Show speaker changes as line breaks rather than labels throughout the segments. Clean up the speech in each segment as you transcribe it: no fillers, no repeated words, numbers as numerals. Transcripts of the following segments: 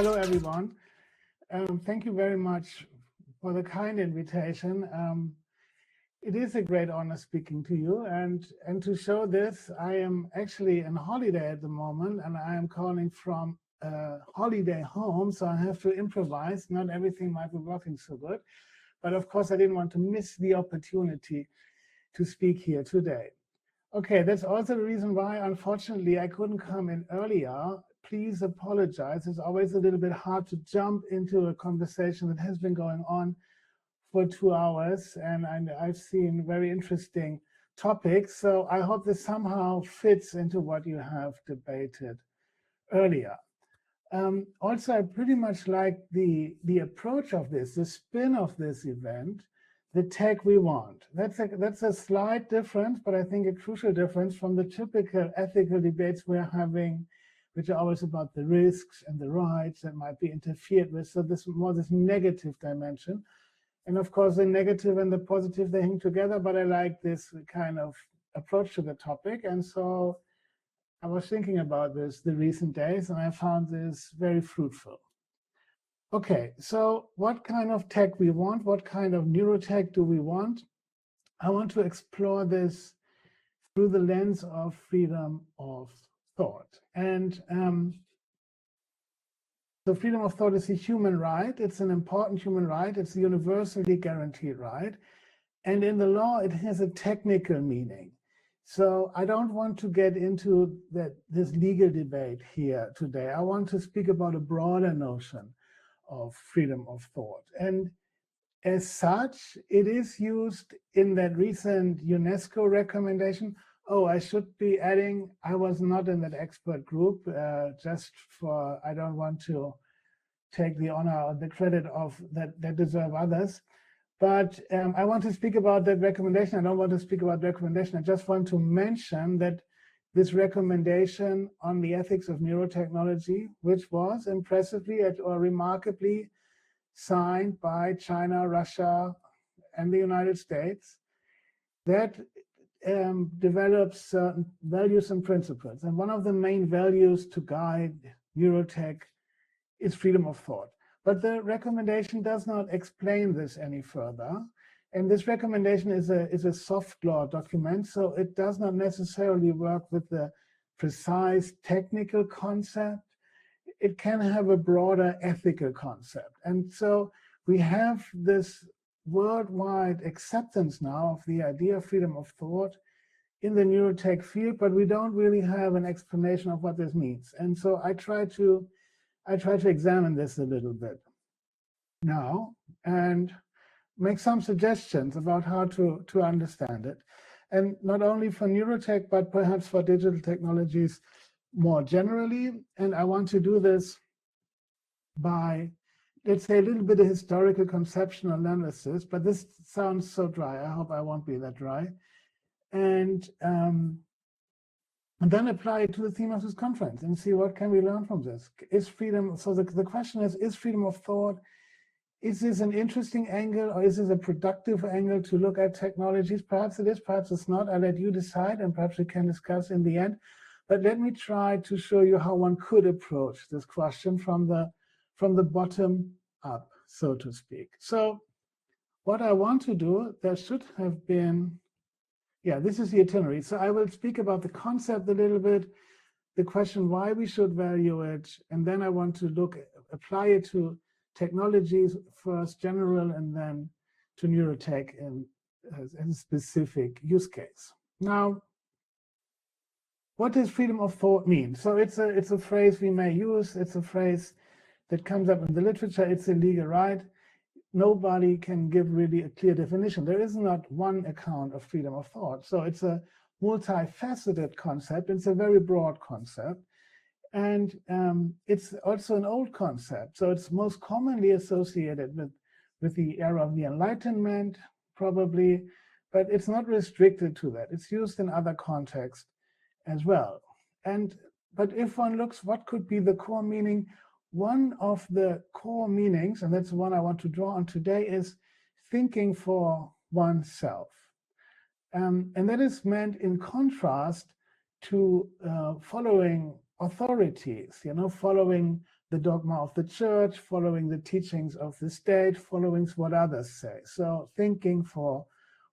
Hello, everyone. Thank you very much for the kind invitation. It is a great honor speaking to you. And to show this, I am actually on holiday at the moment, and I am calling from a holiday home. So I have to improvise. Not everything might be working so good. But of course, I didn't want to miss the opportunity to speak here today. Okay, that's also the reason why, unfortunately, I couldn't come in earlier. Please apologize. It's always a little bit hard to jump into a conversation that has been going on for 2 hours, and I've seen very interesting topics. So I hope this somehow fits into what you have debated earlier. Also, I pretty much like the approach of this, the spin of this event, the tech we want. That's a slight difference, but I think a crucial difference from the typical ethical debates we're having, which are always about the risks and the rights that might be interfered with. So this negative dimension. And of course, the negative and the positive, they hang together, but I like this kind of approach to the topic. And so I was thinking about this the recent days, and I found this very fruitful. Okay, so what kind of tech we want? What kind of neurotech do we want? I want to explore this through the lens of freedom of thought. And so freedom of thought is a human right. It's an important human right. It's a universally guaranteed right. And in the law, it has a technical meaning. So I don't want to get into this legal debate here today. I want to speak about a broader notion of freedom of thought. And as such, it is used in that recent UNESCO recommendation. Oh, I should be adding, I was not in that expert group, I don't want to take the honor or the credit of that deserve others. But I want to speak about that recommendation. I don't want to speak about recommendation. I just want to mention that this recommendation on the ethics of neurotechnology, which was impressively or remarkably signed by China, Russia, and the United States, that develops certain values and principles. And one of the main values to guide neurotech is freedom of thought. But the recommendation does not explain this any further. And this recommendation is a soft law document, so it does not necessarily work with the precise technical concept. It can have a broader ethical concept. And so we have this worldwide acceptance now of the idea of freedom of thought in the neurotech field, but we don't really have an explanation of what this means. And so I try to examine this a little bit now and make some suggestions about how to understand it. And not only for neurotech, but perhaps for digital technologies more generally. And I want to do this by, let's say, a little bit of historical conceptual analysis, but this sounds so dry. I hope I won't be that dry. And then apply it to the theme of this conference and see what can we learn from this. Is freedom, so the question is freedom of thought, is this an interesting angle or is this a productive angle to look at technologies? Perhaps it is, perhaps it's not. I'll let you decide and perhaps we can discuss in the end. But let me try to show you how one could approach this question from the bottom up, so to speak. So what I want to do, there should have been, yeah, this is the itinerary. So I will speak about the concept a little bit, the question why we should value it, and then I want to apply it to technologies first, general, and then to neurotech as a specific use case. Now, what does freedom of thought mean? So it's a phrase we may use. It's a phrase that comes up in the literature. It's a legal right. Nobody can give really a clear definition. There is not one account of freedom of thought. So it's a multifaceted concept. It's a very broad concept. And it's also an old concept. So it's most commonly associated with the era of the Enlightenment, probably, but it's not restricted to that. It's used in other contexts as well. But if one looks, what could be the core meaning? One of the core meanings, and that's the one I want to draw on today, is thinking for oneself. And that is meant in contrast to following authorities, following the dogma of the church, following the teachings of the state, following what others say. So thinking for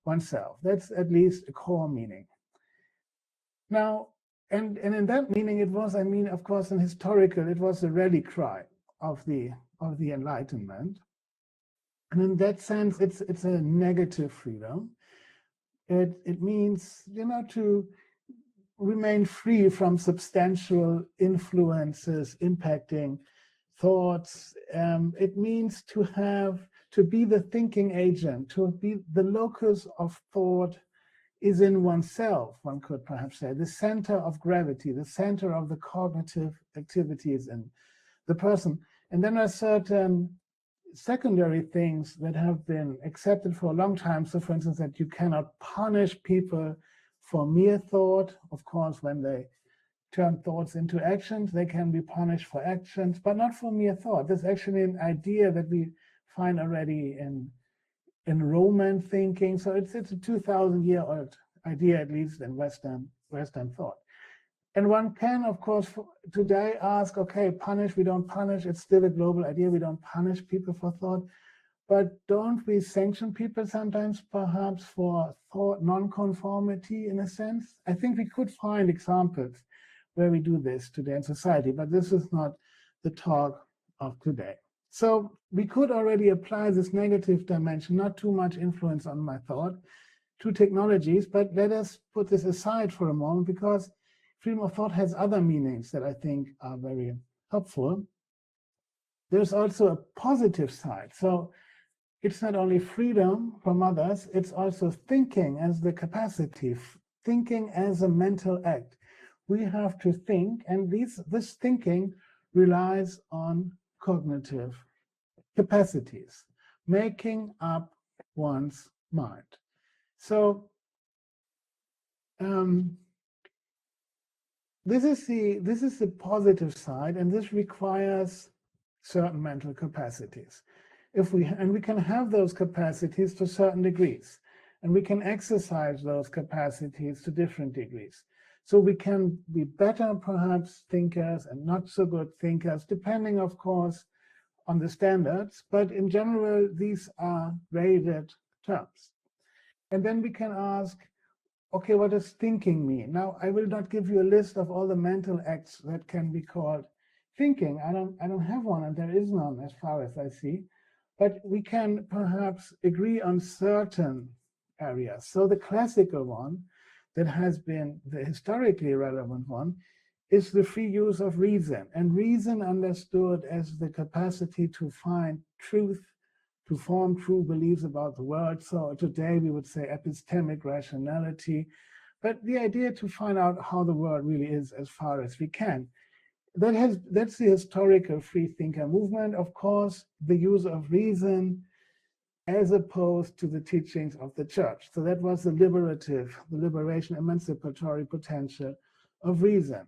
oneself, that's at least a core meaning. Now, and in that meaning, it was, I mean, of course, in historical, it was a rally cry of the Enlightenment. And in that sense, it's a negative freedom. It means, you know, to remain free from substantial influences impacting thoughts. It means to be the thinking agent, to be the locus of thought is in oneself, one could perhaps say. The center of gravity, the center of the cognitive activity is in the person. And then there are certain secondary things that have been accepted for a long time. So for instance, that you cannot punish people for mere thought. Of course, when they turn thoughts into actions, they can be punished for actions, but not for mere thought. There's actually an idea that we find already in Roman thinking. So it's a 2,000-year-old idea, at least in Western thought. And one can, of course, today ask, okay, punish, we don't punish. It's still a global idea. We don't punish people for thought. But don't we sanction people sometimes, perhaps, for thought non-conformity in a sense? I think we could find examples where we do this today in society, but this is not the talk of today. So we could already apply this negative dimension, not too much influence on my thought, to technologies, but let us put this aside for a moment, because freedom of thought has other meanings that I think are very helpful. There's also a positive side. So it's not only freedom from others, it's also thinking as the capacity, thinking as a mental act. We have to think, and this thinking relies on cognitive capacities, making up one's mind. So this is the positive side, and this requires certain mental capacities. We can have those capacities to certain degrees, and we can exercise those capacities to different degrees. So we can be better, perhaps, thinkers and not so good thinkers, depending, of course, on the standards. But in general, these are graded terms. And then we can ask, okay, what does thinking mean? Now, I will not give you a list of all the mental acts that can be called thinking. I don't have one, and there is none as far as I see. But we can perhaps agree on certain areas. So the classical one that has been the historically relevant one is the free use of reason. And reason understood as the capacity to find truth, to form true beliefs about the world. So today we would say epistemic rationality, but the idea to find out how the world really is as far as we can. That's the historical free thinker movement. Of course, the use of reason as opposed to the teachings of the church. So that was the liberation, emancipatory potential of reason.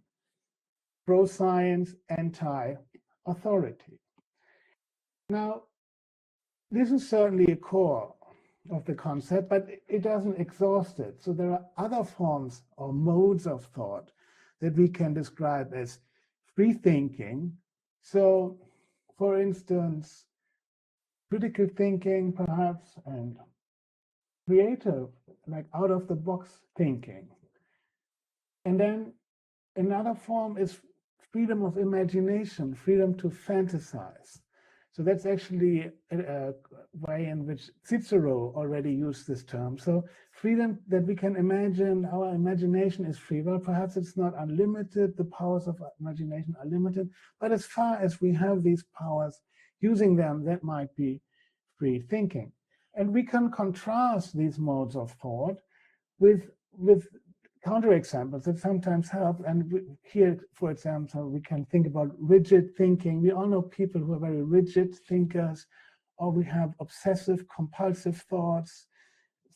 Pro-science, anti-authority. Now, this is certainly a core of the concept, but it doesn't exhaust it. So there are other forms or modes of thought that we can describe as free thinking. So, for instance, critical thinking, perhaps, and creative, like out-of-the-box thinking. And then another form is freedom of imagination, freedom to fantasize. So that's actually a way in which Cicero already used this term. So freedom that we can imagine, our imagination is free. Well, perhaps it's not unlimited, the powers of imagination are limited, but as far as we have these powers, using them, that might be free thinking. And we can contrast these modes of thought with counterexamples that sometimes help. And here, for example, we can think about rigid thinking. We all know people who are very rigid thinkers, or we have obsessive compulsive thoughts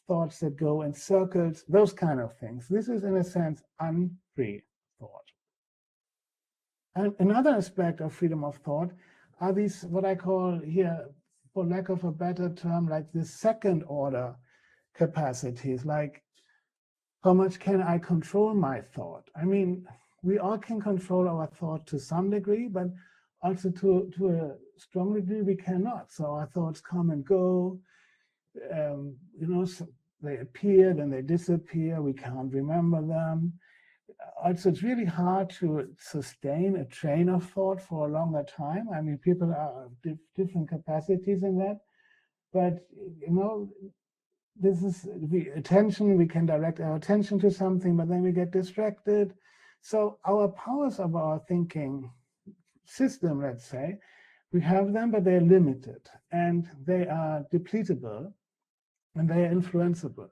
that go in circles, those kind of things. This is, in a sense, unfree thought. And another aspect of freedom of thought are these, what I call here, for lack of a better term, like the second order capacities, like how much can I control my thought? I mean, we all can control our thought to some degree, but also to a strong degree, we cannot. So our thoughts come and go, so they appear, then they disappear, we can't remember them. Also, it's really hard to sustain a train of thought for a longer time. I mean, people are different capacities in that, but this is attention. We can direct our attention to something, but then we get distracted. So our powers of our thinking system, let's say, we have them, but they're limited, and they are depletable, and they are influenceable.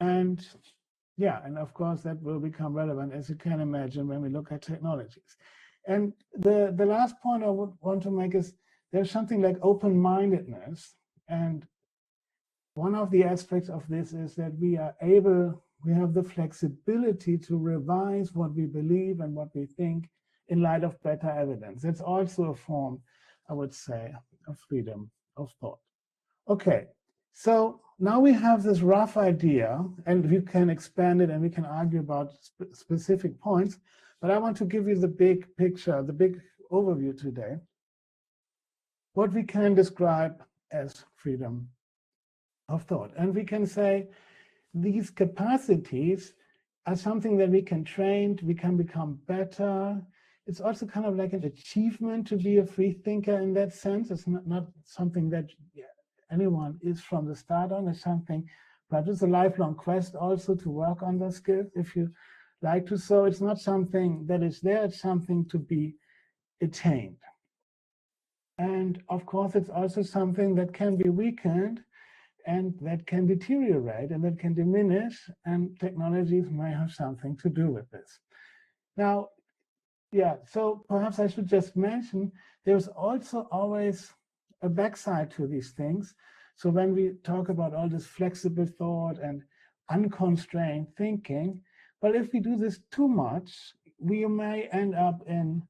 And yeah, and of course that will become relevant, as you can imagine, when we look at technologies. And the last point I would want to make is there's something like open-mindedness. And one of the aspects of this is that we have the flexibility to revise what we believe and what we think in light of better evidence. It's also a form, I would say, of freedom of thought. Okay, so now we have this rough idea, and we can expand it and we can argue about specific points, but I want to give you the big picture, the big overview today, what we can describe as freedom of thought. And we can say these capacities are something that we can train, we can become better. It's also kind of like an achievement to be a free thinker in that sense. It's not something that anyone is from the start on. It's something, but it's a lifelong quest also to work on the skills if you like to. So it's not something that is there, it's something to be attained. And of course, it's also something that can be weakened and that can deteriorate and that can diminish, and technologies may have something to do with this. Now, yeah, so perhaps I should just mention, there's also always a backside to these things. So when we talk about all this flexible thought and unconstrained thinking, well, if we do this too much, we may end up in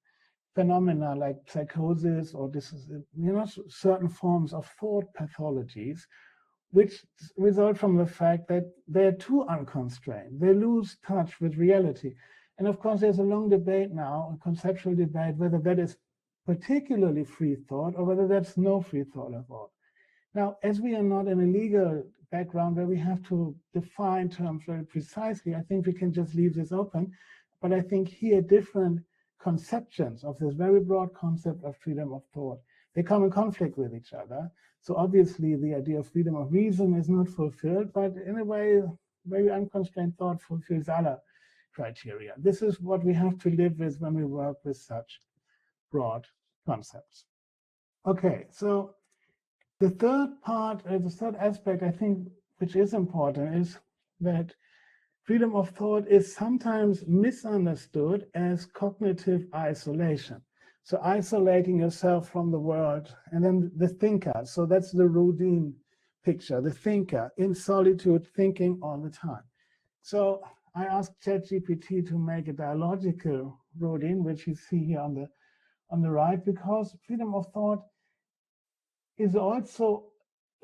phenomena like psychosis, or this is, certain forms of thought pathologies, which result from the fact that they're too unconstrained. They lose touch with reality. And of course, there's a long debate now, a conceptual debate, whether that is particularly free thought or whether that's no free thought at all. Now, as we are not in a legal background where we have to define terms very precisely, I think we can just leave this open. But I think here different conceptions of this very broad concept of freedom of thought, they come in conflict with each other. So obviously the idea of freedom of reason is not fulfilled, but in a way, very unconstrained thought fulfills other criteria. This is what we have to live with when we work with such broad concepts. Okay, so the third part, the third aspect, I think, which is important, is that freedom of thought is sometimes misunderstood as cognitive isolation. So isolating yourself from the world, and then the thinker. So that's the Rodin picture, the thinker in solitude, thinking all the time. So I asked ChatGPT to make a dialogical Rodin, which you see here on the right, because freedom of thought is also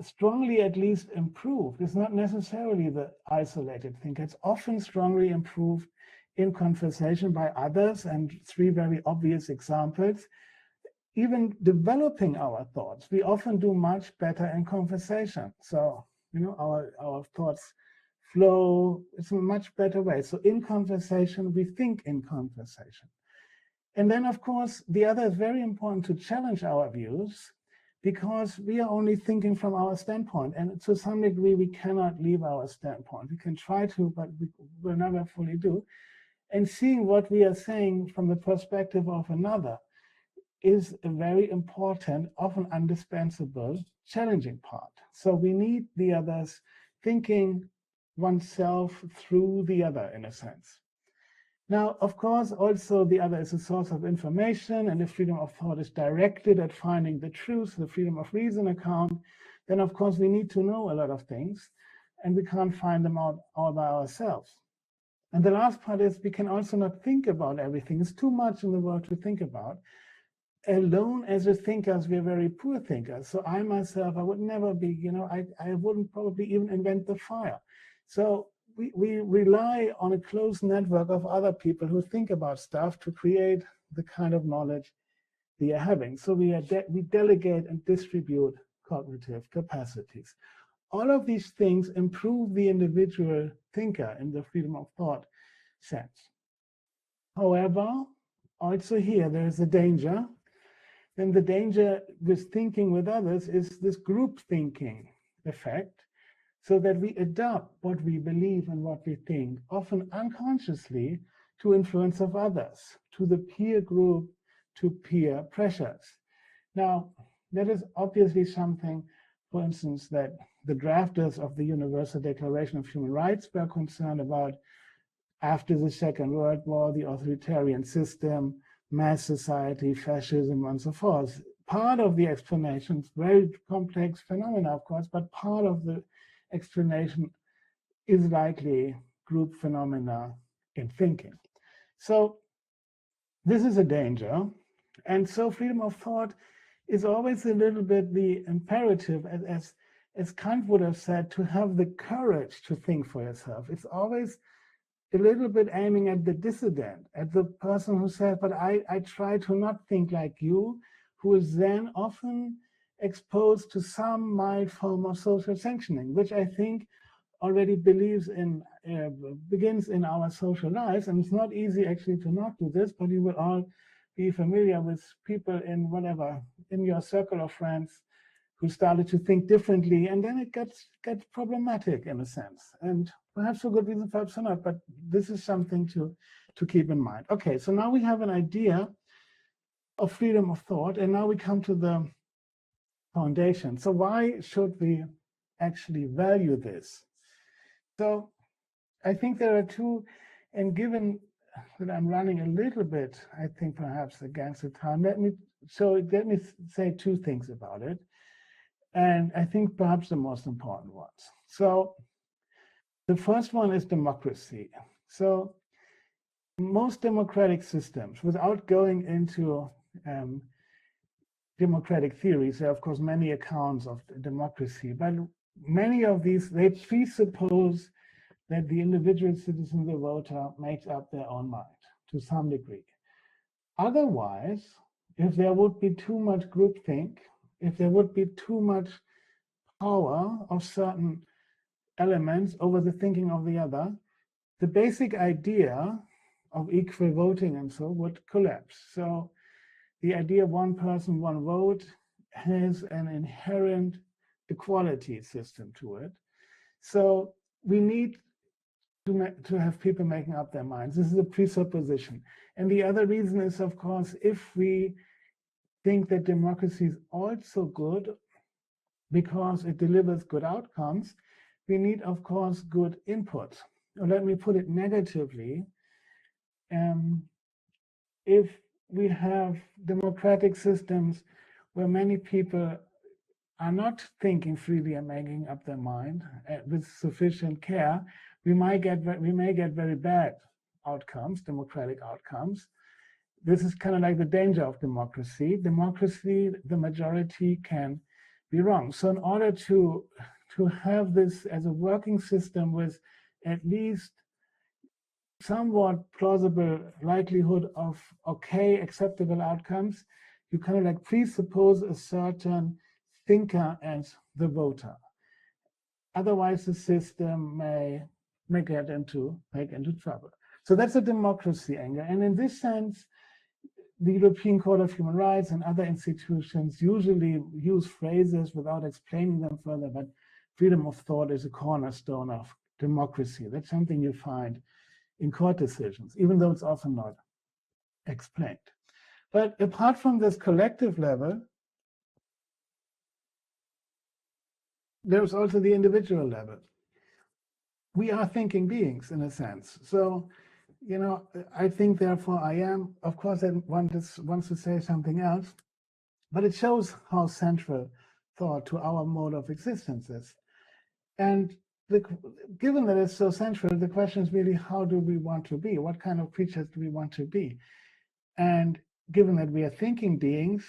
strongly at least improved. It's not necessarily the isolated thinker. It's often strongly improved in conversation by others, and three very obvious examples. Even developing our thoughts, we often do much better in conversation. So, our thoughts flow. It's a much better way. So in conversation, we think in conversation. And then, of course, the other is very important to challenge our views, because we are only thinking from our standpoint. And to some degree, we cannot leave our standpoint. We can try to, but we will never fully do. And seeing what we are saying from the perspective of another is a very important, often indispensable, challenging part. So we need the others thinking oneself through the other, in a sense. Now, of course, also the other is a source of information, and if freedom of thought is directed at finding the truth, the freedom of reason account, then of course we need to know a lot of things, and we can't find them out all by ourselves. And the last part is we can also not think about everything. It's too much in the world to think about. Alone as a thinkers, we're very poor thinkers. So I myself, I would never be, I wouldn't probably even invent the fire. So we rely on a close network of other people who think about stuff to create the kind of knowledge we are having. So we delegate and distribute cognitive capacities. All of these things improve the individual thinker in the freedom of thought sense. However, also here there is a danger. And the danger with thinking with others is this group thinking effect, so that we adopt what we believe and what we think, often unconsciously, to influence of others, to the peer group, to peer pressures. Now, that is obviously something, for instance, that the drafters of the Universal Declaration of Human Rights were concerned about after the Second World War, the authoritarian system, mass society, fascism, and so forth. Part of the explanation, very complex phenomena, of course, but part of the explanation is likely group phenomena in thinking. So this is a danger. And so freedom of thought is always a little bit the imperative, as Kant would have said, to have the courage to think for yourself. It's always a little bit aiming at the dissident, at the person who says, but I try to not think like you, who is then often exposed to some mild form of social sanctioning, which I think already begins in our social lives. And it's not easy actually to not do this, but you will all be familiar with people in your circle of friends who started to think differently, and then it gets problematic in a sense, and perhaps for good reason, perhaps not, but this is something to keep in mind. Okay, so now we have an idea of freedom of thought, and now we come to the foundation. So why should we actually value this? So I think there are two, and given that I'm running a little bit, I think perhaps against the time, let me say two things about it. And I think perhaps the most important ones. So the first one is democracy. So most democratic systems, without going into democratic theories, there are of course many accounts of democracy, but many of these, they presuppose that the individual citizen, the voter, makes up their own mind to some degree. Otherwise, if there would be too much groupthink, if there would be too much power of certain elements over the thinking of the other, the basic idea of equal voting and so would collapse. So the idea one person, one vote has an inherent equality system to it. So we need to have people making up their minds. This is a presupposition. And the other reason is, of course, if we think that democracy is also good because it delivers good outcomes, we need, of course, good input. Or let me put it negatively. If we have democratic systems where many people are not thinking freely and making up their mind with sufficient care, we may get very bad outcomes, democratic outcomes. This is kind of like the danger of democracy. Democracy, the majority can be wrong. So in order to have this as a working system with at least somewhat plausible likelihood of okay, acceptable outcomes, you kind of like presuppose a certain thinker as the voter. Otherwise, the system may get into trouble. So that's a democracy angle. And in this sense, the European Court of Human Rights and other institutions usually use phrases without explaining them further, but freedom of thought is a cornerstone of democracy. That's something you find in court decisions, even though it's often not explained. But apart from this collective level, there's also the individual level. We are thinking beings in a sense. So, you know, I think, therefore I am. Of course, I wants to say something else, but it shows how central thought to our mode of existence is. And given that it's so central, the question is really, how do we want to be? What kind of creatures do we want to be? And given that we are thinking beings,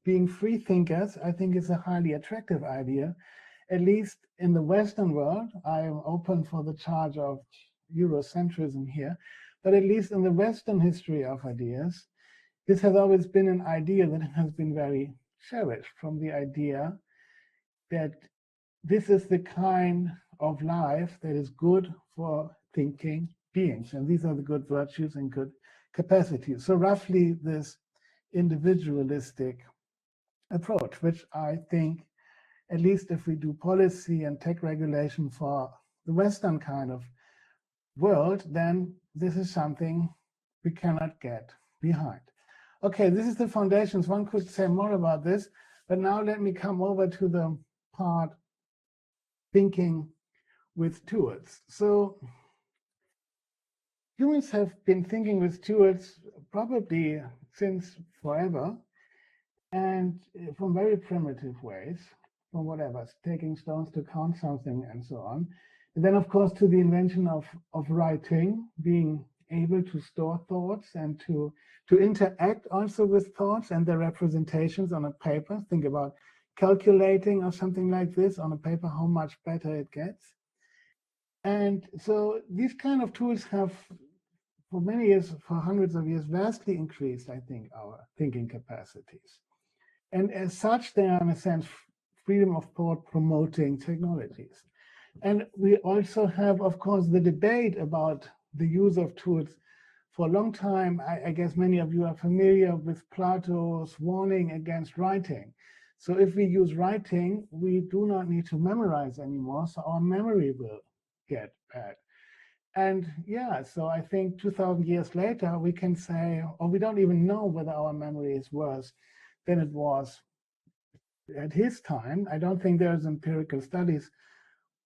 being free thinkers, I think is a highly attractive idea. At least in the Western world, I am open for the charge of Eurocentrism here, but at least in the Western history of ideas, this has always been an idea that has been very cherished, from the idea that this is the kind of life that is good for thinking beings, and these are the good virtues and good capacities. So roughly this individualistic approach, which I think, at least if we do policy and tech regulation for the Western kind of world, then this is something we cannot get behind. Okay, this is the foundations. One could say more about this, but now let me come over to the part thinking with tools. So humans have been thinking with tools probably since forever, and from very primitive ways, from whatever, taking stones to count something and so on. And then, of course, to the invention of writing, being able to store thoughts and to interact also with thoughts and their representations on a paper. Think about calculating or something like this on a paper, how much better it gets. And so these kind of tools have, for many years, for hundreds of years, vastly increased, I think, our thinking capacities. And as such, they are, in a sense, freedom of thought promoting technologies. And we also have, of course, the debate about the use of tools for a long time. I guess many of you are familiar with Plato's warning against writing. So if we use writing, we do not need to memorize anymore, so our memory will get bad. And yeah, so I think 2000 years later, we can say, or we don't even know whether our memory is worse than it was at his time. I don't think there's empirical studies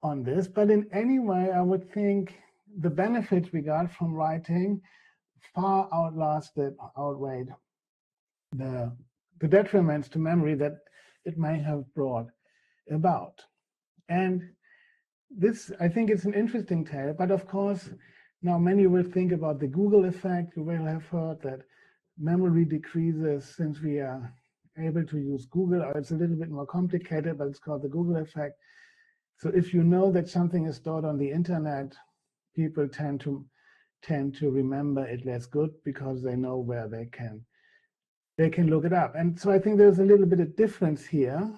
on this, but in any way, I would think the benefits we got from writing far outweighed the detriments to memory that it may have brought about. And this, I think, is an interesting tale, but of course, now many will think about the Google effect. You will have heard that memory decreases since we are able to use Google. It's a little bit more complicated, but it's called the Google effect. So if you know that something is stored on the internet, people tend to remember it less good because they know where they can look it up. And so I think there's a little bit of difference here.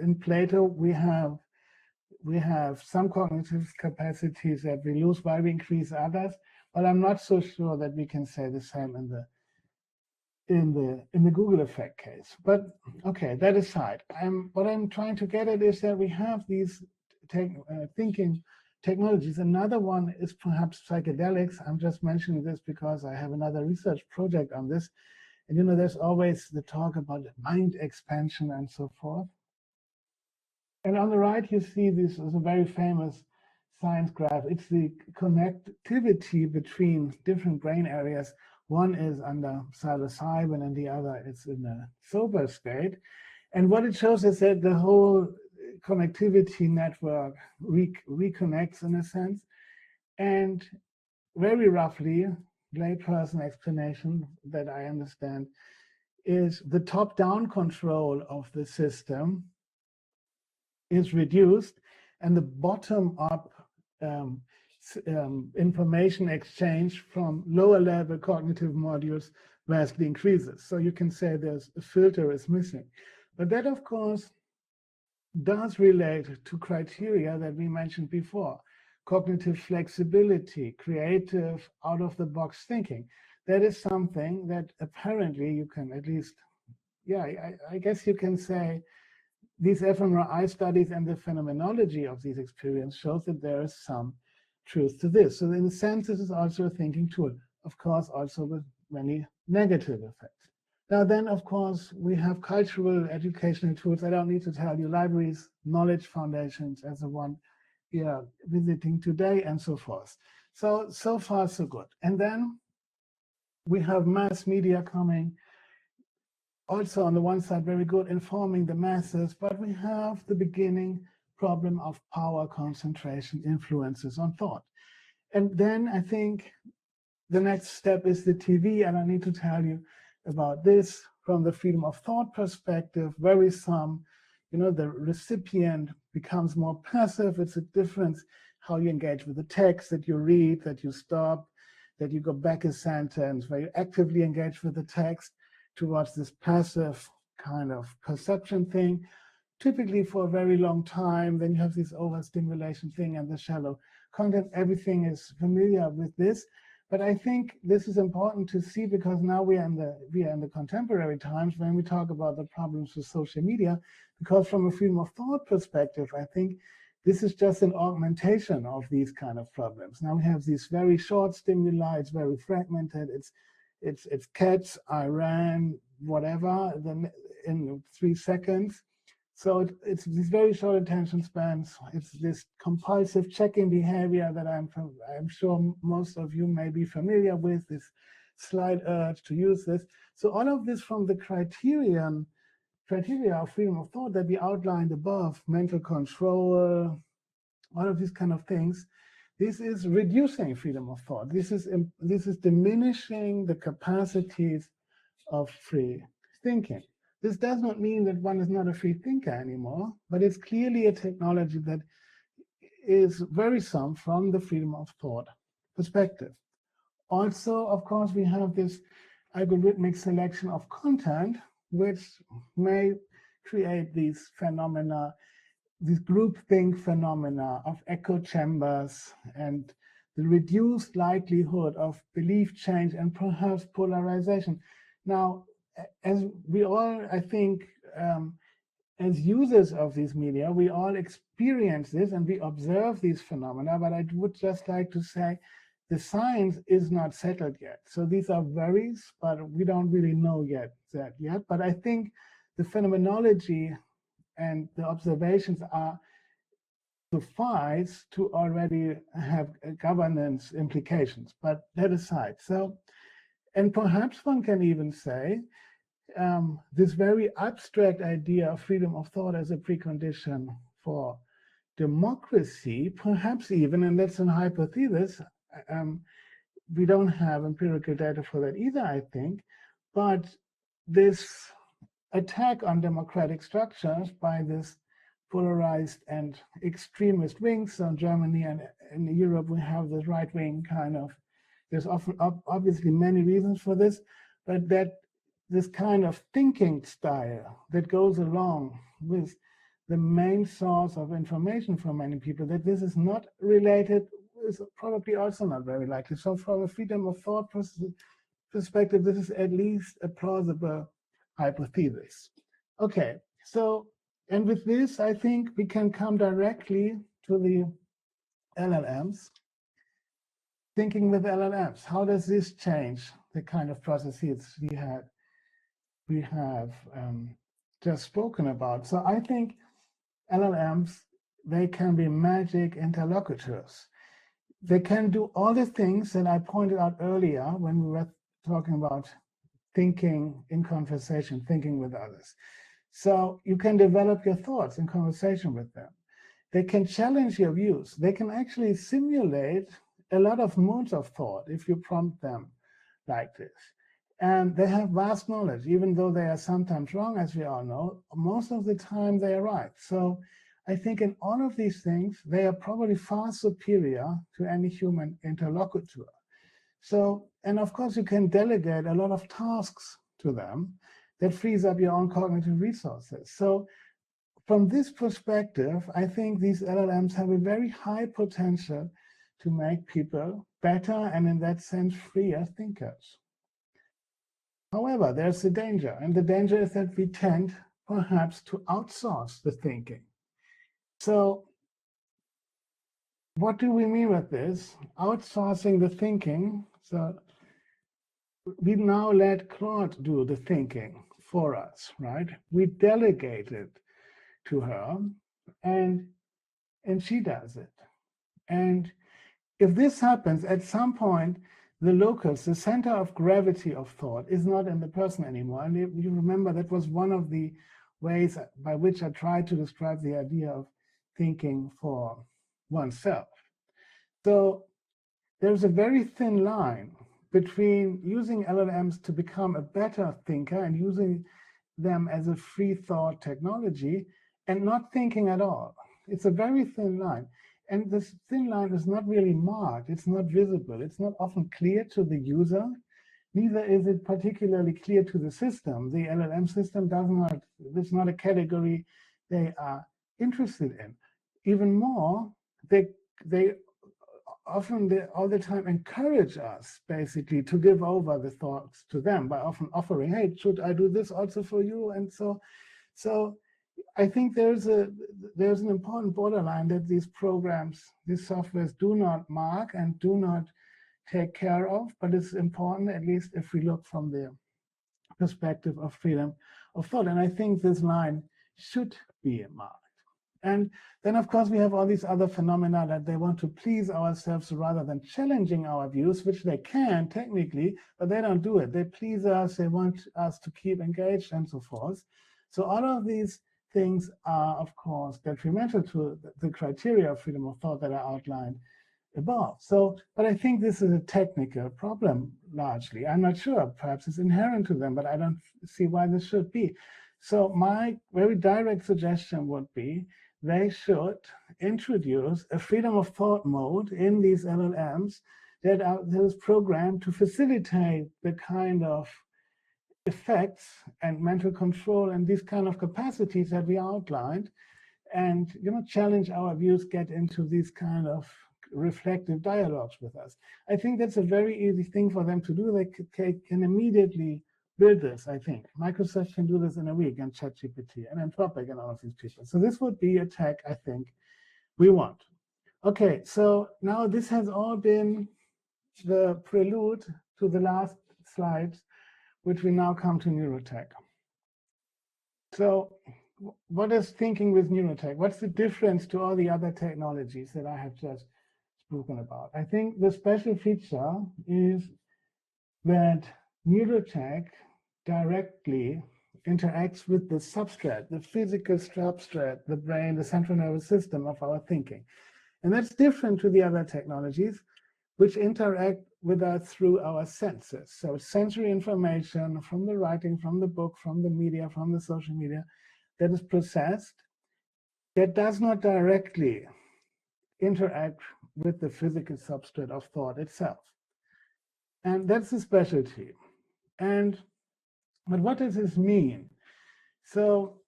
In Plato, we have some cognitive capacities that we lose while we increase others, but I'm not so sure that we can say the same in the Google effect case. But okay, that aside, what I'm trying to get at is that we have these thinking technologies. Another one is perhaps psychedelics. I'm just mentioning this because I have another research project on this. And you know, there's always the talk about mind expansion and so forth. And on the right, you see this is a very famous science graph. It's the connectivity between different brain areas. One is under psilocybin and the other is in a sober state. And what it shows is that the whole connectivity network reconnects in a sense. And very roughly, layperson explanation that I understand is the top-down control of the system is reduced, and the bottom-up information exchange from lower-level cognitive modules vastly increases. So you can say there's a filter is missing. But that, of course, does relate to criteria that we mentioned before: cognitive flexibility, creative, out-of-the-box thinking. That is something that apparently you can at least, yeah, I guess you can say these fMRI studies and the phenomenology of these experiences shows that there is some truth to this. So in a sense, this is also a thinking tool, of course, also with many negative effects. Now then, of course, we have cultural educational tools. I don't need to tell you, libraries, knowledge foundations as the one we are visiting today, and so forth. So far, so good. And then we have mass media coming. Also, on the one side, very good, informing the masses, but we have the beginning problem of power concentration influences on thought. And then I think the next step is the TV, and I need to tell you about this from the freedom of thought perspective. The recipient becomes more passive. It's a difference how you engage with the text, that you read, that you stop, that you go back a sentence, where you actively engage with the text. towards this passive kind of perception thing, typically for a very long time. Then you have this overstimulation thing and the shallow content. Everything is familiar with this. But I think this is important to see, because now we are in the contemporary times when we talk about the problems with social media, because from a freedom of thought perspective, I think this is just an augmentation of these kind of problems. Now we have these very short stimuli, it's very fragmented, it's cats, I ran, whatever, then in 3 seconds. So it's these very short attention spans. It's this compulsive checking behavior that I'm sure most of you may be familiar with, this slight urge to use this. So all of this from the criteria of freedom of thought that we outlined above, mental control, all of these kind of things, this is reducing freedom of thought. This is diminishing the capacities of free thinking. This does not mean that one is not a free thinker anymore, but it's clearly a technology that is worrisome from the freedom of thought perspective. Also, of course, we have this algorithmic selection of content, which may create these phenomena, these groupthink phenomena of echo chambers and the reduced likelihood of belief change and perhaps polarization. Now, as we all, I think, as users of these media, we all experience this and we observe these phenomena, but I would just like to say the science is not settled yet. So these are worries, but we don't really know that yet. But I think the phenomenology and the observations are suffice to already have governance implications, but that aside. So, and perhaps one can even say, this very abstract idea of freedom of thought as a precondition for democracy, perhaps even, and that's a hypothesis, we don't have empirical data for that either, I think, but this attack on democratic structures by this polarized and extremist wings. So in Germany and in Europe, we have this right-wing kind of, there's often obviously many reasons for this, but that this kind of thinking style that goes along with the main source of information for many people, that this is not related, is probably also not very likely. So from a freedom of thought perspective, this is at least a plausible hypothesis. Okay, so, and with this, I think we can come directly to the LLMs. Thinking with LLMs, how does this change the kind of processes we have just spoken about? So I think LLMs, they can be magic interlocutors. They can do all the things that I pointed out earlier when we were talking about thinking in conversation, thinking with others. So you can develop your thoughts in conversation with them. They can challenge your views. They can actually simulate a lot of modes of thought if you prompt them like this. And they have vast knowledge, even though they are sometimes wrong, as we all know, most of the time they are right. So I think in all of these things, they are probably far superior to any human interlocutor. So, and of course, you can delegate a lot of tasks to them that frees up your own cognitive resources. So from this perspective, I think these LLMs have a very high potential to make people better and in that sense freer thinkers. However, there's a danger, and the danger is that we tend perhaps to outsource the thinking. So what do we mean with this? Outsourcing the thinking. So we now let Claude do the thinking for us, right? We delegate it to her, and she does it. And if this happens, at some point, the locus, the center of gravity of thought, is not in the person anymore. And you remember that was one of the ways by which I tried to describe the idea of thinking for oneself. So there's a very thin line between using LLMs to become a better thinker and using them as a free thought technology and not thinking at all. It's a very thin line. And this thin line is not really marked, it's not visible, it's not often clear to the user. neither is it particularly clear to the system. The LLM system does not, it's not a category they are interested in. Even more, they often all the time encourage us basically to give over the thoughts to them by often offering, hey, should I do this also for you? And so I think there's an important borderline that these programs, these softwares do not mark and do not take care of, but it's important, at least if we look from the perspective of freedom of thought. And I think this line should be marked. And then, of course, we have all these other phenomena that they want to please ourselves rather than challenging our views, which they can technically, but they don't do it. They please us, they want us to keep engaged and so forth. So all of these things are, of course, detrimental to the criteria of freedom of thought that are outlined above. So, but I think this is a technical problem largely. I'm not sure, perhaps it's inherent to them, but I don't see why this should be. So my very direct suggestion would be they should introduce a freedom of thought mode in these LLMs that is programmed to facilitate the kind of effects and mental control and these kind of capacities that we outlined, and challenge our views, get into these kind of reflective dialogues with us. I think that's a very easy thing for them to do. They can immediately build this, I think. Microsoft can do this in a week, and ChatGPT and Anthropic and all of these people. So this would be a tech I think we want. Okay, so now this has all been the prelude to the last slides, which we now come to neurotech. So what is thinking with neurotech? What's the difference to all the other technologies that I have just spoken about? I think the special feature is that neurotech directly interacts with the substrate, the physical substrate, the brain, the central nervous system of our thinking. And that's different to the other technologies, which interact with us through our senses. So sensory information from the writing, from the book, from the media, from the social media, that is processed, that does not directly interact with the physical substrate of thought itself. And that's the specialty. But what does this mean? So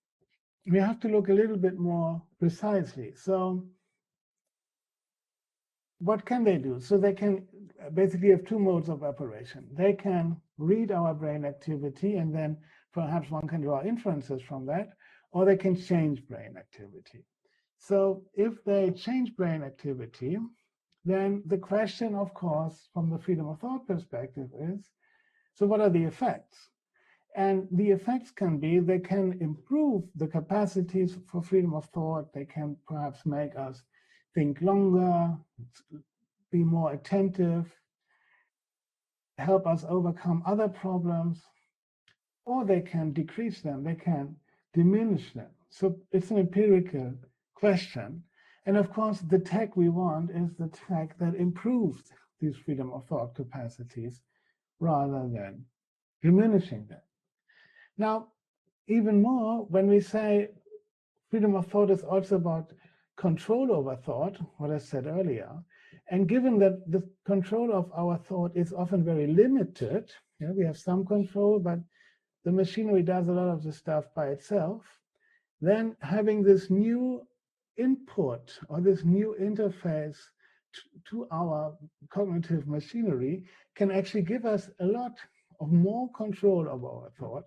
we have to look a little bit more precisely. So what can they do? So they can basically have two modes of operation. They can read our brain activity, and then perhaps one can draw inferences from that, or they can change brain activity. So if they change brain activity, then the question, of course, from the freedom of thought perspective is, so what are the effects? And the effects can be, they can improve the capacities for freedom of thought. They can perhaps make us think longer, be more attentive, help us overcome other problems, or they can decrease them, they can diminish them. So it's an empirical question. And of course, the tech we want is the tech that improves these freedom of thought capacities rather than diminishing them. Now, even more, when we say freedom of thought is also about control over thought, what I said earlier, and given that the control of our thought is often very limited, we have some control, but the machinery does a lot of the stuff by itself, then having this new input or this new interface to our cognitive machinery can actually give us a lot of more control over our thought,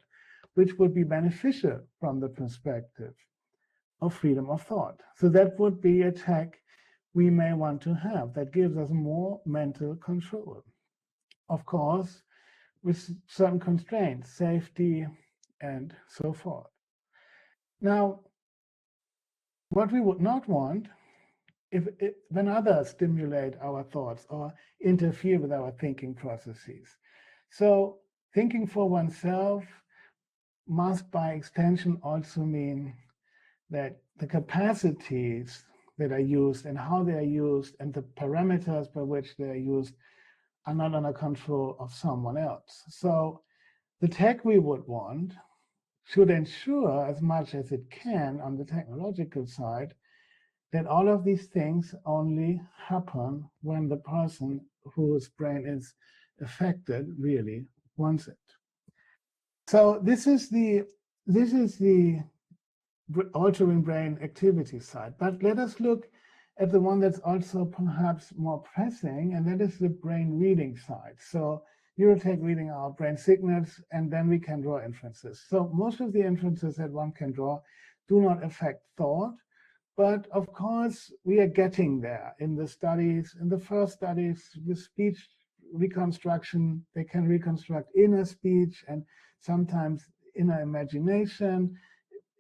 which would be beneficial from the perspective of freedom of thought. So that would be a tech we may want to have that gives us more mental control. Of course, with certain constraints, safety, and so forth. Now, what we would not want, when others stimulate our thoughts or interfere with our thinking processes. So thinking for oneself must, by extension, also mean that the capacities that are used and how they are used and the parameters by which they are used are not under control of someone else. So the tech we would want should ensure as much as it can on the technological side that all of these things only happen when the person whose brain is affected really wants it. So this is the altering brain activity side. But let us look at the one that's also perhaps more pressing, and that is the brain reading side. So Neurotech reading our brain signals, and then we can draw inferences. So most of the inferences that one can draw do not affect thought, but of course we are getting there in the studies. In the first studies with speech reconstruction, they can reconstruct inner speech and sometimes inner imagination.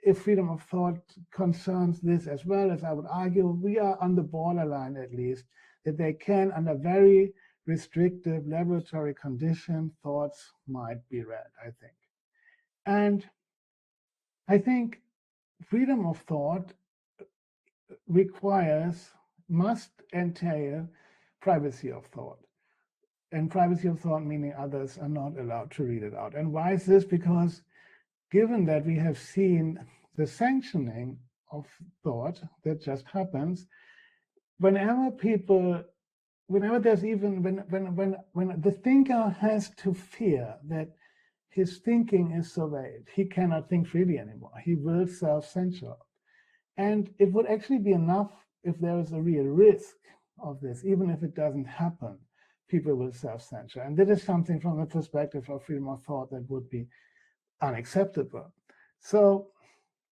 If freedom of thought concerns this as well, as I would argue, we are on the borderline at least, that they can, under very restrictive laboratory conditions, thoughts might be read, I think. And I think freedom of thought must entail privacy of thought. And privacy of thought meaning others are not allowed to read it out. And why is this? Because given that we have seen the sanctioning of thought that just happens, whenever there's even, when the thinker has to fear that his thinking is surveyed, he cannot think freely anymore. He will self-censor. And it would actually be enough if there is a real risk of this, even if it doesn't happen, people will self-censor. And that is something from the perspective of freedom of thought that would be unacceptable. So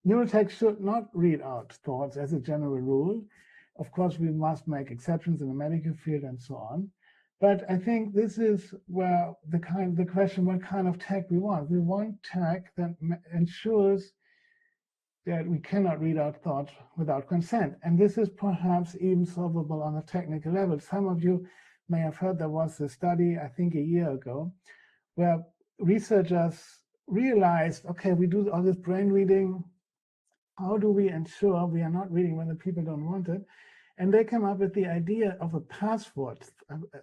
Neurotech should not read out thoughts as a general rule. Of course, we must make exceptions in the medical field and so on. But I think this is where the question, what kind of tech we want. We want tech that ensures that we cannot read out thoughts without consent. And this is perhaps even solvable on a technical level. Some of you may have heard there was a study, I think a year ago, where researchers realized, okay, we do all this brain reading. How do we ensure we are not reading when the people don't want it? And they came up with the idea of a password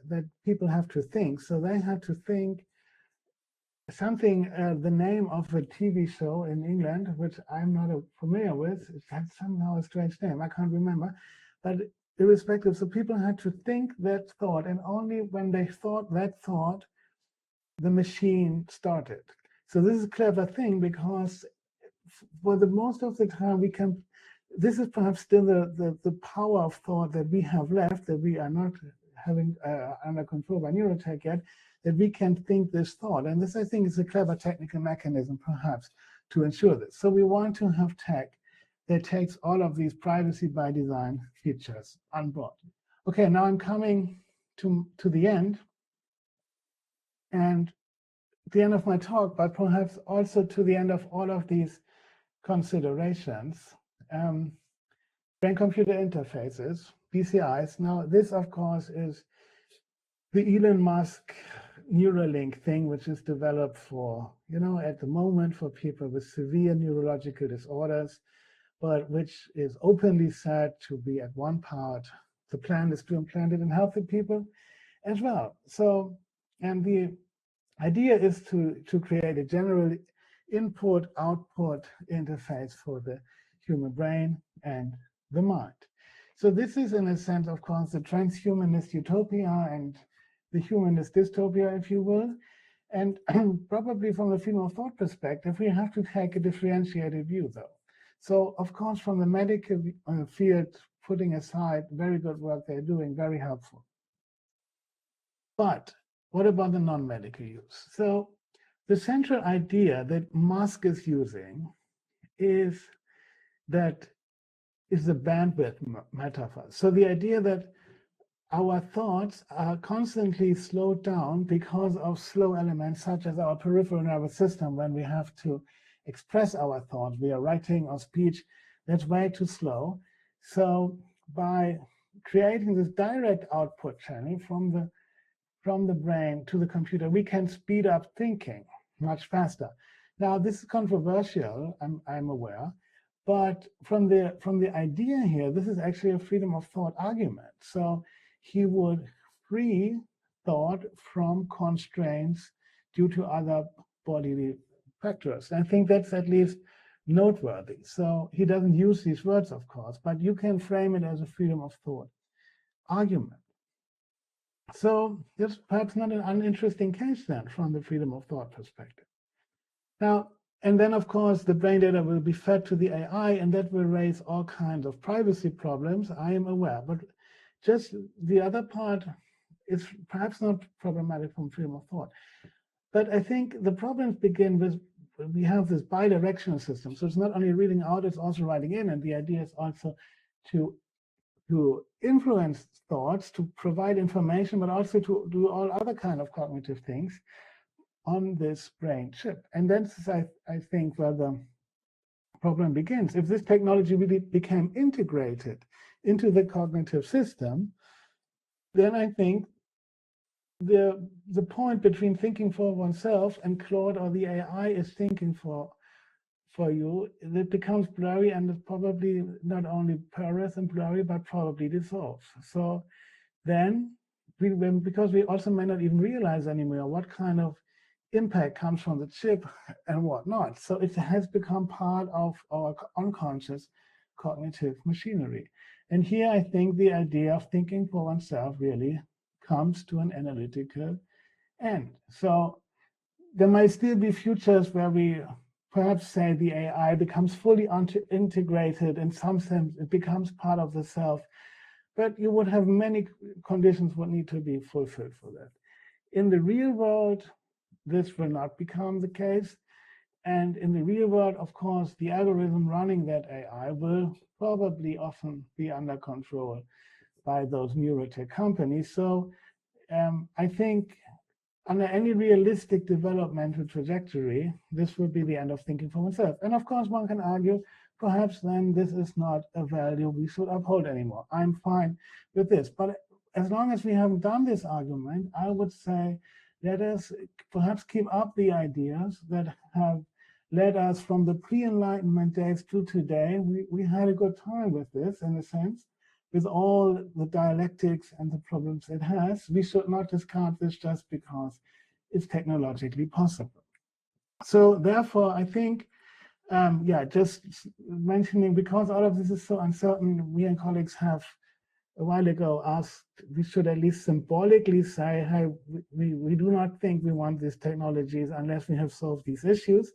that people have to think. So they had to think something, the name of a TV show in England, which I'm not familiar with. It had somehow a strange name, I can't remember. But irrespective, so people had to think that thought, and only when they thought that thought, the machine started. So this is a clever thing, because for the most of the time we can, this is perhaps still the power of thought that we have left, that we are not having under control by Neurotech yet, that we can think this thought. And this, I think, is a clever technical mechanism perhaps to ensure this. So we want to have tech that takes all of these privacy by design features on board. Okay, now I'm coming to the end, and the end of my talk, but perhaps also to the end of all of these considerations. Brain-computer interfaces, BCIs. Now, this, of course, is the Elon Musk Neuralink thing, which is developed for, at the moment for people with severe neurological disorders, but which is openly said to be at one part, the plan is to implant it in healthy people as well. So, and the idea is to create a general input-output interface for the human brain and the mind. So this is, in a sense, of course, the transhumanist utopia and the humanist dystopia, if you will. And probably from the freedom of thought perspective, we have to take a differentiated view, though. So, of course, from the medical field, putting aside very good work they're doing, very helpful. But what about the non-medical use? So the central idea that Musk is using is the bandwidth metaphor. So the idea that our thoughts are constantly slowed down because of slow elements such as our peripheral nervous system. When we have to express our thoughts via writing or speech, that's way too slow. So by creating this direct output channel from the brain to the computer, we can speed up thinking much faster. Now, this is controversial, I'm aware, but from the idea here, this is actually a freedom of thought argument. So he would free thought from constraints due to other bodily factors. I think that's at least noteworthy. So he doesn't use these words, of course, but you can frame it as a freedom of thought argument. So it's perhaps not an uninteresting case then from the freedom of thought perspective. Now, and then of course the brain data will be fed to the AI, and that will raise all kinds of privacy problems, I am aware. But just the other part is perhaps not problematic from freedom of thought. But I think the problems begin with, we have this bidirectional system. So it's not only reading out, it's also writing in. And the idea is also to influence thoughts, to provide information, but also to do all other kind of cognitive things on this brain chip. And that's, I think, where the problem begins. If this technology really became integrated into the cognitive system, then I think the point between thinking for oneself and Claude or the AI is thinking for you, it becomes blurry, and it's probably not only porous and blurry, but probably dissolves. So then, because we also may not even realize anymore what kind of impact comes from the chip and whatnot. So it has become part of our unconscious cognitive machinery. And here I think the idea of thinking for oneself really comes to an analytical end. So there might still be futures where we perhaps say the AI becomes fully integrated. In some sense, it becomes part of the self. But you would have many conditions would need to be fulfilled for that. In the real world, this will not become the case. And in the real world, of course, the algorithm running that AI will probably often be under control by those neurotech companies. So I think under any realistic developmental trajectory, this would be the end of thinking for oneself. And of course, one can argue, perhaps then this is not a value we should uphold anymore. I'm fine with this. But as long as we haven't done this argument, I would say, let us perhaps keep up the ideas that have led us from the pre-Enlightenment days to today. We had a good time with this, in a sense, with all the dialectics and the problems it has. We should not discard this just because it's technologically possible. So therefore, I think, just mentioning, because all of this is so uncertain, we and colleagues have a while ago asked, we should at least symbolically say, hey, we do not think we want these technologies unless we have solved these issues.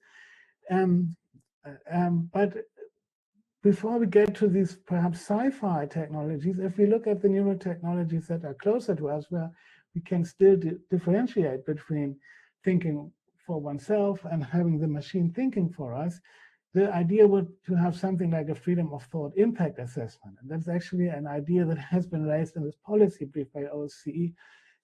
But before we get to these perhaps sci-fi technologies, if we look at the neurotechnologies that are closer to us, where we can still differentiate between thinking for oneself and having the machine thinking for us, the idea would to have something like a freedom of thought impact assessment. And that's actually an idea that has been raised in this policy brief by OSCE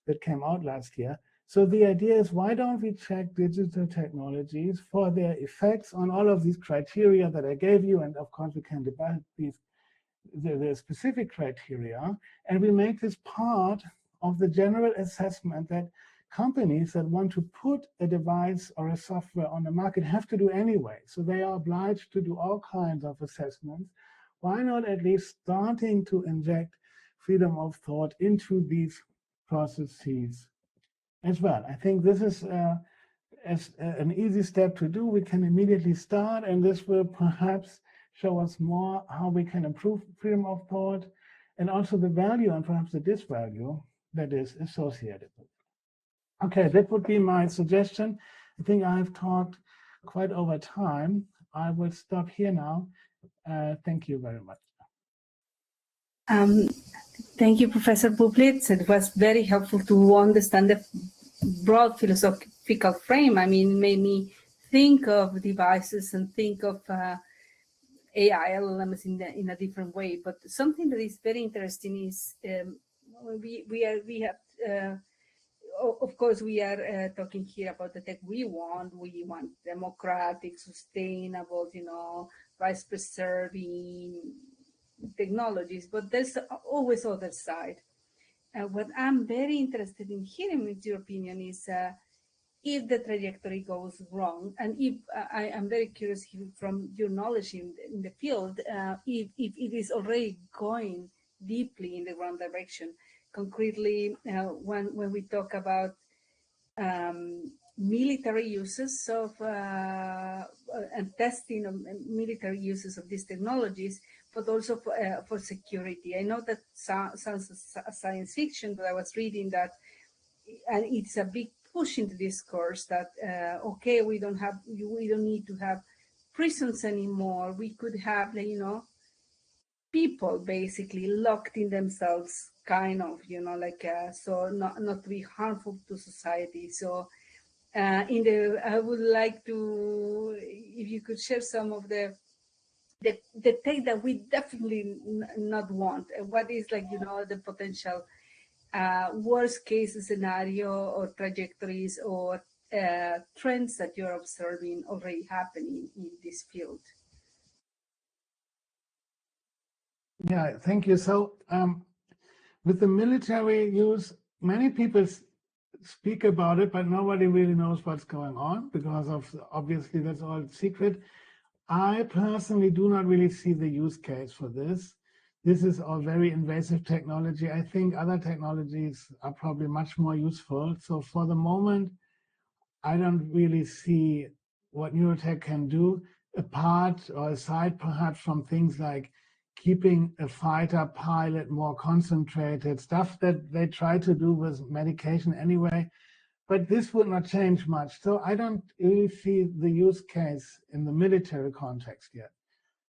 that came out last year. So the idea is, why don't we check digital technologies for their effects on all of these criteria that I gave you? And of course, we can debate the specific criteria, and we make this part of the general assessment that companies that want to put a device or a software on the market have to do anyway. So they are obliged to do all kinds of assessments. Why not at least starting to inject freedom of thought into these processes as well? I think this is an easy step to do. We can immediately start, and this will perhaps show us more how we can improve freedom of thought, and also the value and perhaps the disvalue that is associated with it. Okay, that would be my suggestion. I think I have talked quite over time. I will stop here now. Thank you very much.
Thank you, Professor Bublitz. It was very helpful to understand the broad philosophical frame. I mean, it made me think of devices and think of AI LLMs in a different way. But something that is very interesting is of course, we are talking here about the tech we want. We want democratic, sustainable, price preserving technologies, but there's always other side. What I'm very interested in hearing with your opinion is if the trajectory goes wrong, and if I'm very curious from your knowledge in the field, if it is already going deeply in the wrong direction. Concretely, when we talk about military uses of and testing of military uses of these technologies, but also for security. I know that sounds science fiction, but I was reading that, and it's a big push into this course that okay, we don't need to have prisons anymore. We could have, people basically locked in themselves, kind of, so not to be harmful to society. So I would like to, if you could share some of the take that we definitely not want. What is, the potential worst case scenario or trajectories or trends that you're observing already happening in this field?
Yeah, thank you. So with the military use, many people speak about it, but nobody really knows what's going on because of, obviously, that's all secret. I personally do not really see the use case for this. This is all very invasive technology. I think other technologies are probably much more useful. So for the moment, I don't really see what neurotech can do, apart or aside perhaps from things like keeping a fighter pilot more concentrated, stuff that they try to do with medication anyway. But this would not change much. So I don't really see the use case in the military context yet.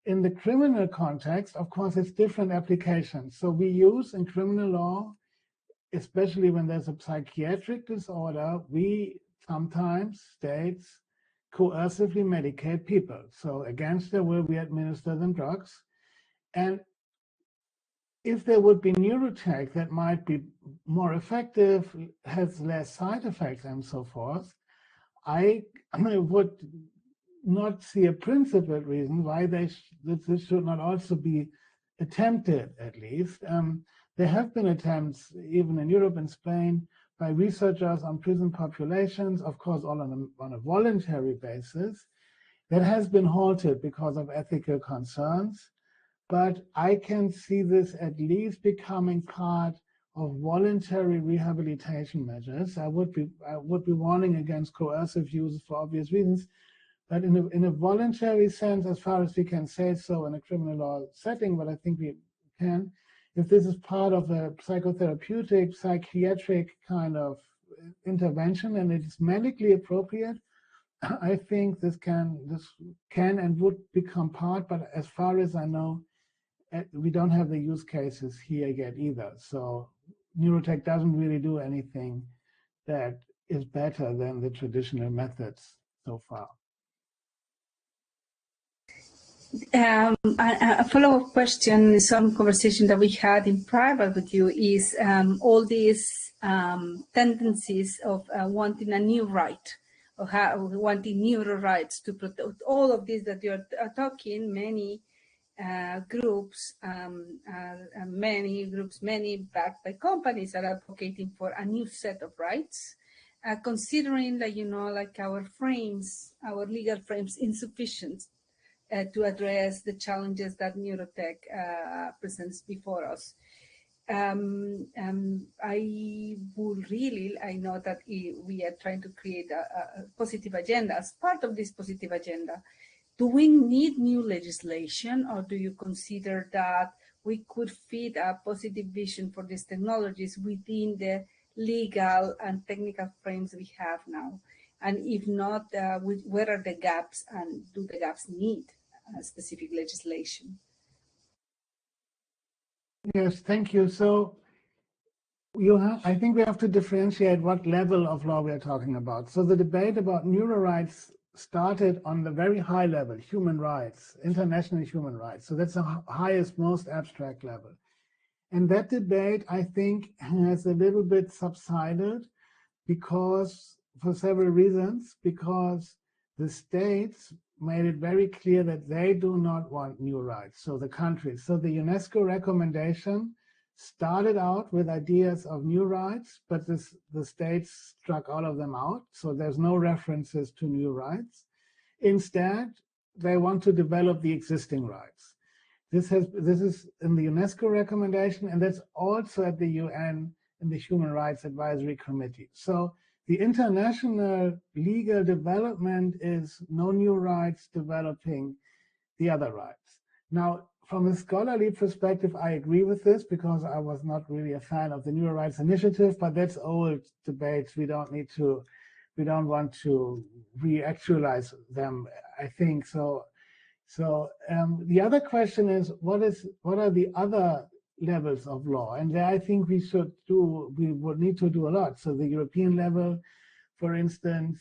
In the criminal context, of course, it's different applications. So we use in criminal law, especially when there's a psychiatric disorder, we sometimes, states, coercively medicate people. So against their will, we administer them drugs. And if there would be neurotech that might be more effective, has less side effects and so forth, I would not see a principled reason why this should not also be attempted, at least. There have been attempts, even in Europe and Spain, by researchers on prison populations, of course, all on a voluntary basis. That has been halted because of ethical concerns. But I can see this at least becoming part of voluntary rehabilitation measures. I would be warning against coercive use for obvious reasons, but in a voluntary sense, as far as we can say so in a criminal law setting, but I think we can, if this is part of a psychotherapeutic, psychiatric kind of intervention and it is medically appropriate, I think this can and would become part, but as far as I know, we don't have the use cases here yet either. So neurotech doesn't really do anything that is better than the traditional methods so far.
A follow-up question, some conversation that we had in private with you is all these tendencies of wanting a new right, or wanting neuro rights to protect all of this that you're talking. Many groups, many backed by companies are advocating for a new set of rights, considering that, like our legal frames insufficient to address the challenges that neurotech presents before us. I know that we are trying to create a positive agenda. As part of this positive agenda, do we need new legislation, or do you consider that we could fit a positive vision for these technologies within the legal and technical frames we have now? And if not, where are the gaps, and do the gaps need specific legislation?
Yes, thank you. So I think we have to differentiate what level of law we are talking about. So the debate about neuro rights started on the very high level, human rights, international human rights. So that's the highest, most abstract level. And that debate, I think, has a little bit subsided because, for several reasons, because the states made it very clear that they do not want new rights, so the countries. So the UNESCO recommendation started out with ideas of new rights, but the states struck all of them out, so there's no references to new rights. Instead, they want to develop the existing rights. This is in the UNESCO recommendation, and that's also at the UN in the Human Rights Advisory Committee. So the international legal development is no new rights, developing the other rights. Now, from a scholarly perspective, I agree with this because I was not really a fan of the Neuro Rights Initiative, but that's old debates. We don't want to re-actualize them, I think. So the other question is, what are the other levels of law? And there I think we would need to do a lot. So the European level, for instance,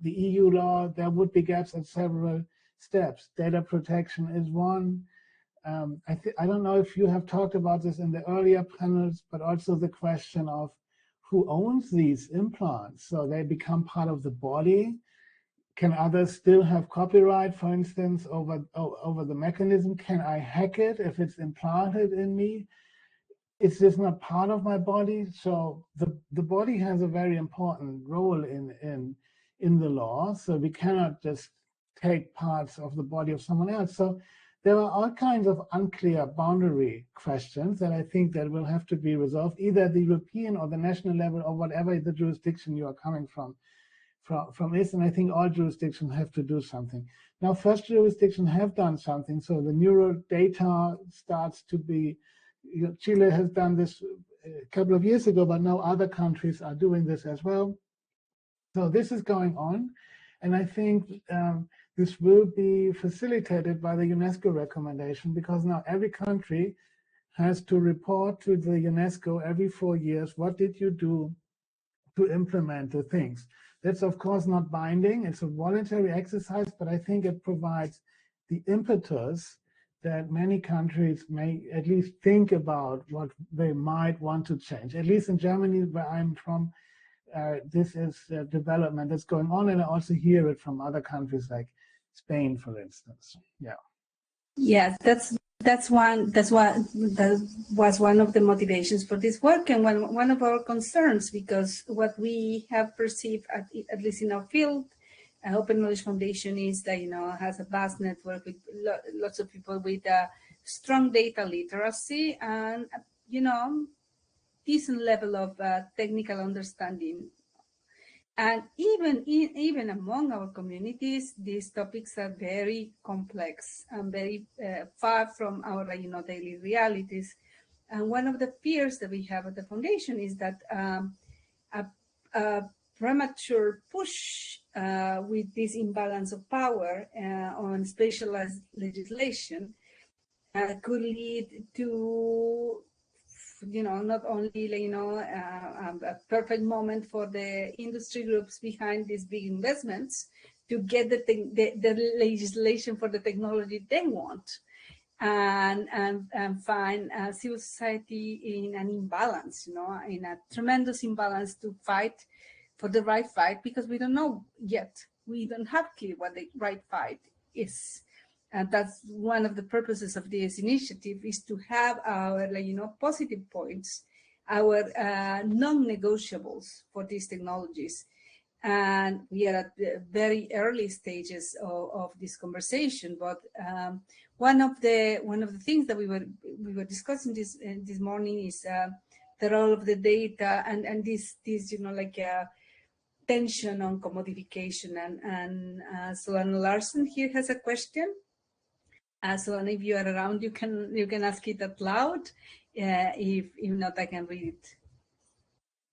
the EU law, there would be gaps at several steps. Data protection is one. I don't know if you have talked about this in the earlier panels, but also the question of who owns these implants. So they become part of the body. Can others still have copyright, for instance, over the mechanism? Can I hack it if it's implanted in me? Is this not part of my body? So the body has a very important role in the law. So we cannot just take parts of the body of someone else. So there are all kinds of unclear boundary questions that I think that will have to be resolved, either at the European or the national level or whatever the jurisdiction you are coming from is. And I think all jurisdictions have to do something. Now, first jurisdictions have done something. So the neuro data starts to be, Chile has done this a couple of years ago, but now other countries are doing this as well. So this is going on. And I think this will be facilitated by the UNESCO recommendation, because now every country has to report to the UNESCO every 4 years, what did you do to implement the things. That's of course not binding, it's a voluntary exercise, but I think it provides the impetus that many countries may at least think about what they might want to change. At least in Germany, where I'm from, this is a development that's going on, and I also hear it from other countries like Spain, for instance. Yeah.
Yes, that was one of the motivations for this work, and one of our concerns, because what we have perceived, at least in our field, Open Knowledge Foundation is that has a vast network with lots of people with strong data literacy and decent level of technical understanding. And even among our communities, these topics are very complex and very far from our daily realities. And one of the fears that we have at the foundation is that a premature push with this imbalance of power on specialized legislation could lead to not only a perfect moment for the industry groups behind these big investments to get the legislation for the technology they want, and find civil society in an imbalance, in a tremendous imbalance to fight for the right fight, because we don't know yet. We don't have clear what the right fight is. And that's one of the purposes of this initiative, is to have our, positive points, our non-negotiables for these technologies. And we are at the very early stages of this conversation. But one of the things that we were discussing this morning is the role of the data and this tension on commodification. And Solana Larsen here has a question. So if you are around, you can ask it out loud. If not, I can read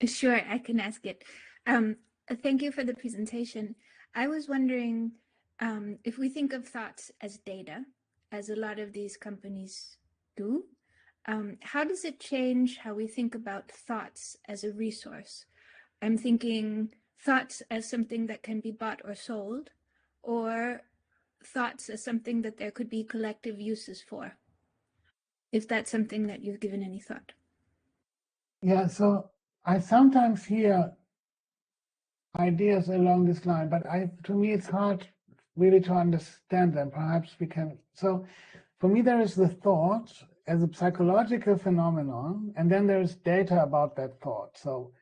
it.
Sure, I can ask it. Thank you for the presentation. I was wondering if we think of thoughts as data, as a lot of these companies do, how does it change how we think about thoughts as a resource? I'm thinking thoughts as something that can be bought or sold, or thoughts as something that there could be collective uses for, if that's something that you've given any thought.
Yeah, so I sometimes hear ideas along this line, but to me it's hard really to understand them. Perhaps we can. So for me, there is the thought as a psychological phenomenon, and then there's data about that thought. So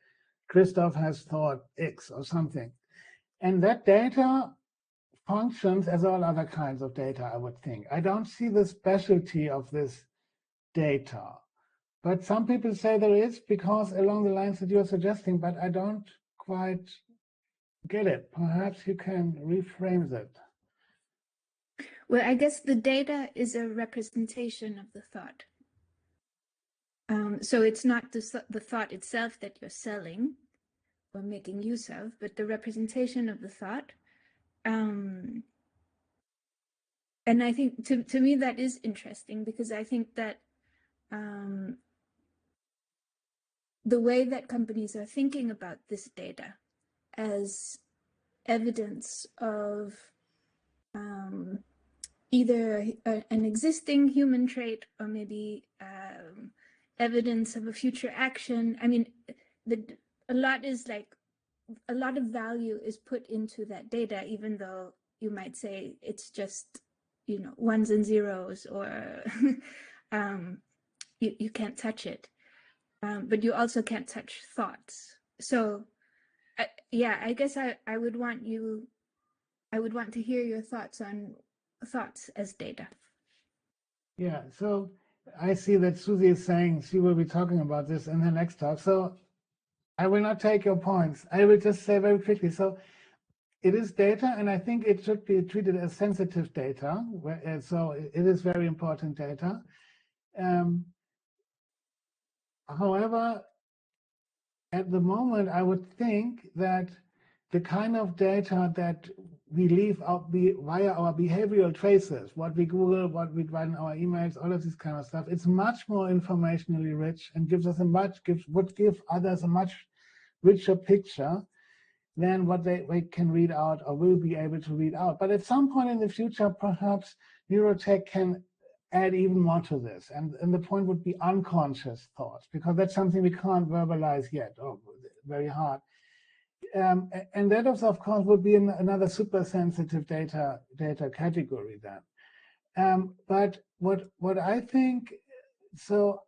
Christoph has thought X or something, and that data functions as all other kinds of data, I would think. I don't see the specialty of this data, but some people say there is, because along the lines that you're suggesting, but I don't quite get it. Perhaps you can rephrase it.
Well, I guess the data is a representation of the thought. So it's not the thought itself that you're selling or making use of, but the representation of the thought. And I think to me that is interesting, because I think that the way that companies are thinking about this data as evidence of either an existing human trait or maybe evidence of a future action. I mean, a lot of value is put into that data, even though you might say it's just, ones and zeros, or you can't touch it. But you also can't touch thoughts. So yeah, I guess I would want to hear your thoughts on thoughts as data.
Yeah, so I see that Susie is saying she will be talking about this in her next talk. So I will not take your points. I will just say very quickly. So it is data, and I think it should be treated as sensitive data. So it is very important data. However, at the moment, I would think that the kind of data that we leave out via our behavioral traces, what we Google, what we write in our emails, all of this kind of stuff, it's much more informationally rich and would give others a much richer picture than what they can read out or will be able to read out. But at some point in the future, perhaps neurotech can add even more to this. And the point would be unconscious thoughts, because that's something we can't verbalize yet, or very hard. And that of course would be another super sensitive data category then. But what I think, so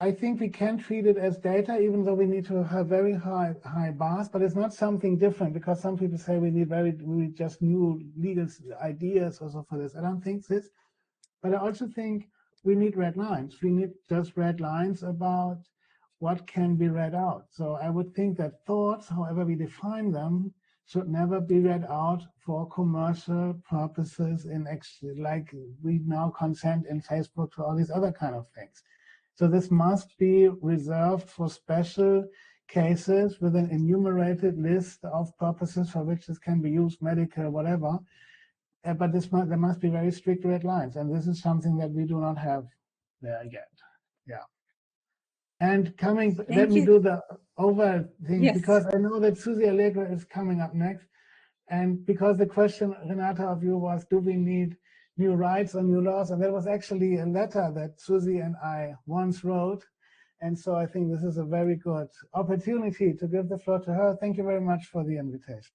I think we can treat it as data, even though we need to have very high bars, but it's not something different, because some people say we need just new legal ideas also for this. I don't think this, but I also think we need red lines. We need just red lines about what can be read out. So I would think that thoughts, however we define them, should never be read out for commercial purposes like we now consent in Facebook to all these other kind of things. So this must be reserved for special cases with an enumerated list of purposes for which this can be used, medical, whatever. But there must be very strict red lines, and this is something that we do not have there yet. Yeah. And let me do the over thing, yes, because I know that Susie Allegro is coming up next. And because the question, Renata, of you was, do we need new rights or new laws? And there was actually a letter that Susie and I once wrote. And so I think this is a very good opportunity to give the floor to her. Thank you very much for the invitation.